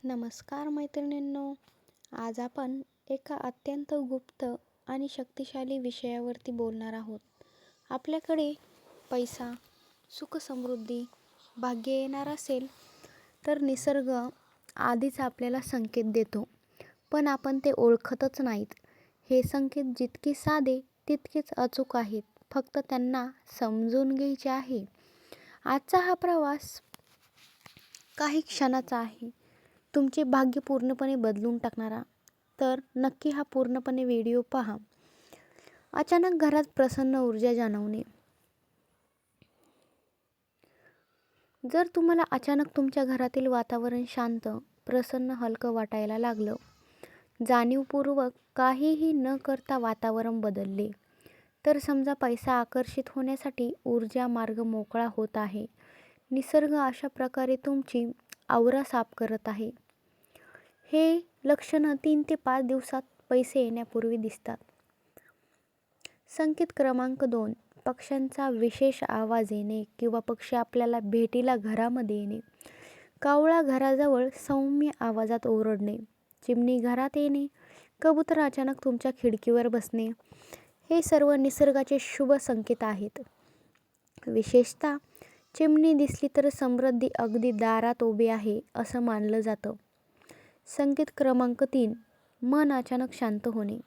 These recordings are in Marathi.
नमस्कार मैत्रिणींनो. आज आपण एका अत्यंत गुप्त आणि शक्तिशाली विषयावरती बोलणार आहोत. आपल्याकडे पैसा, सुखसमृद्धी, भाग्य येणार असेल तर निसर्ग आधीच आपल्याला संकेत देतो, पण आपण ते ओळखतच नाहीत. हे संकेत जितके साधे तितकेच अचूक आहेत, फक्त त्यांना समजून घ्यायचे आहे. आजचा हा प्रवास काही क्षणाचा आहे, तुमचे भाग्य पूर्णपणे बदलून टाकणारा. तर नक्की हा पूर्णपणे व्हिडिओ पहा. अचानक घरात प्रसन्न ऊर्जा जाणवणे. जर तुम्हाला अचानक तुमच्या घरातील वातावरण शांत, प्रसन्न, हलकं वाटायला लागलं, जाणीवपूर्वक काहीही न करता वातावरण बदलले, तर समजा पैसा आकर्षित होण्यासाठी ऊर्जा मार्ग मोकळा होत आहे. निसर्ग अशा प्रकारे तुमची औरा साफ करत आहे. हे लक्षणं 3 ते 5 दिवसात पैसे येण्यापूर्वी दिसतात. संकेत क्रमांक 2. पक्ष्यांचा विशेष आवाज येणे किंवा पक्षी आपल्याला भेटीला घरामध्ये येणे. कावळा घराजवळ सौम्य आवाजात ओरडणे, चिमणी घरात येणे, कबूतर अचानक तुमच्या खिडकीवर बसणे, हे सर्व निसर्गाचे शुभ संकेत आहेत. विशेषतः चिमणी दिसली तर समृद्धी अगदी दारात उभी आहे असं मानलं जातं. संकेत क्रमांक 3. मन अचानक शांत होणे.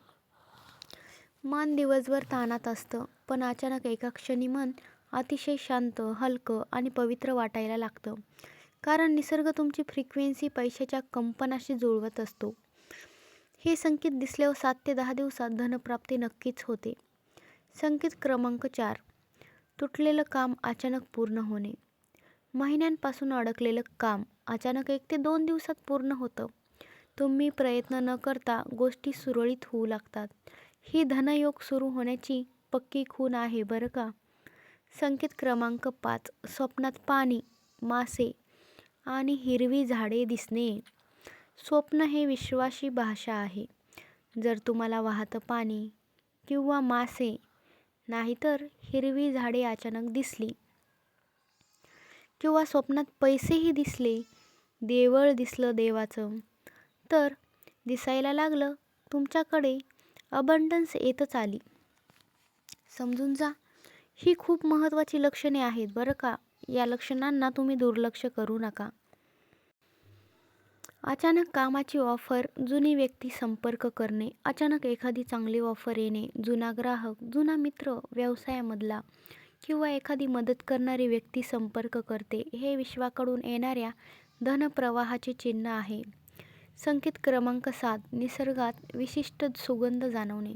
मन दिवसभर ताणात असतं, पण अचानक एका क्षणी मन अतिशय शांत, हलकं आणि पवित्र वाटायला लागतं. कारण निसर्ग तुमची फ्रिक्वेन्सी पैशाच्या कंपनाशी जुळवत असतो. हे संकेत दिसल्यावर 7 ते 10 दिवसात धनप्राप्ती नक्कीच होते. संकेत क्रमांक 4. तुटलेलं काम अचानक पूर्ण होणे. महिन्यांपासून अडकलेलं काम अचानक 1 ते 2 दिवसात पूर्ण होतं. तुम्ही प्रयत्न न करता गोष्टी सुरळीत होऊ लागतात. ही धनयोग सुरू होण्याची पक्की खूण आहे बरं का. संकेत क्रमांक 5. स्वप्नात पाणी, मासे आणि हिरवी झाडे दिसणे. स्वप्न हे विश्वाची भाषा आहे. जर तुम्हाला वाहतं पाणी किंवा मासे नाहीतर हिरवी झाडे अचानक दिसली किंवा स्वप्नात पैसेही दिसले, देवळ दिसलं देवाचं, तर दिसायला लागलं तुमच्याकडे अबंडन्स येतच आली. समजून जा. ही खूप महत्त्वाची लक्षणे आहेत बरं का. या लक्षणांना तुम्ही दुर्लक्ष करू नका. अचानक कामाची ऑफर, जुनी व्यक्ती संपर्क करणे. अचानक एखादी चांगली ऑफर येणे, जुना ग्राहक, जुना मित्र, व्यवसायामधला किंवा एखादी मदत करणारी व्यक्ती संपर्क करते. हे विश्वाकडून येणाऱ्या धनप्रवाहाचे चिन्ह आहे. संकेत क्रमांक 7. निसर्गात विशिष्ट सुगंध जाणवणे.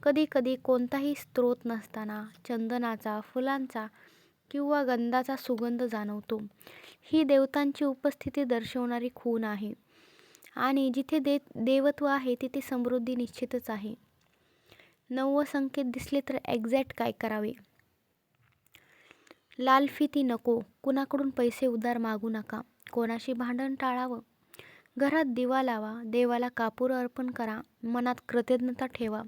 कधीकधी कोणताही स्रोत नसताना चंदनाचा, फुलांचा किंवा गंधाचा सुगंध जाणवतो. ही देवतांची उपस्थिती दर्शवणारी खूण आहे आणि जिथे देवत्व आहे तिथे समृद्धी निश्चितच आहे. 9 संकेत दिसले तर एक्झॅक्ट काय करावे. लाल फिती नको. कुणाकडून पैसे उधार मागू नका. कोणाशी भांडण टाळावं. घरात दिवा लावा. देवाला कापूर अर्पण करा. मनात कृतज्ञता ठेवा.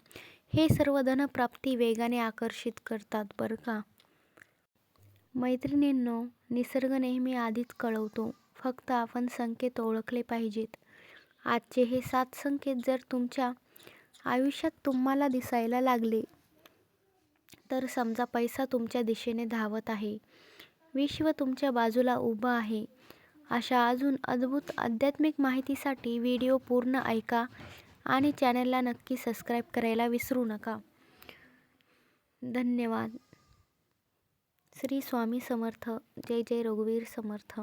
हे सर्व धनप्राप्ती वेगाने आकर्षित करतात बरं का. मैत्रिणींनो, निसर्ग नेहमी आधीच कळवतो. फक्त आपण संकेत ओळखले पाहिजेत. आजचे हे 7 संकेत जर तुमच्या आयुष्यात तुम्हाला दिसायला लागले, तर समजा पैसा तुमच्या दिशेने धावत आहे. विश्व तुमच्या बाजूला उभं आहे. अशा अजून अद्भुत आध्यात्मिक माहितीसाठी व्हिडिओ पूर्ण ऐका आणि चॅनलला नक्की सबस्क्राईब करायला विसरू नका. धन्यवाद. श्री स्वामी समर्थ. जय जय रघुवीर समर्थ.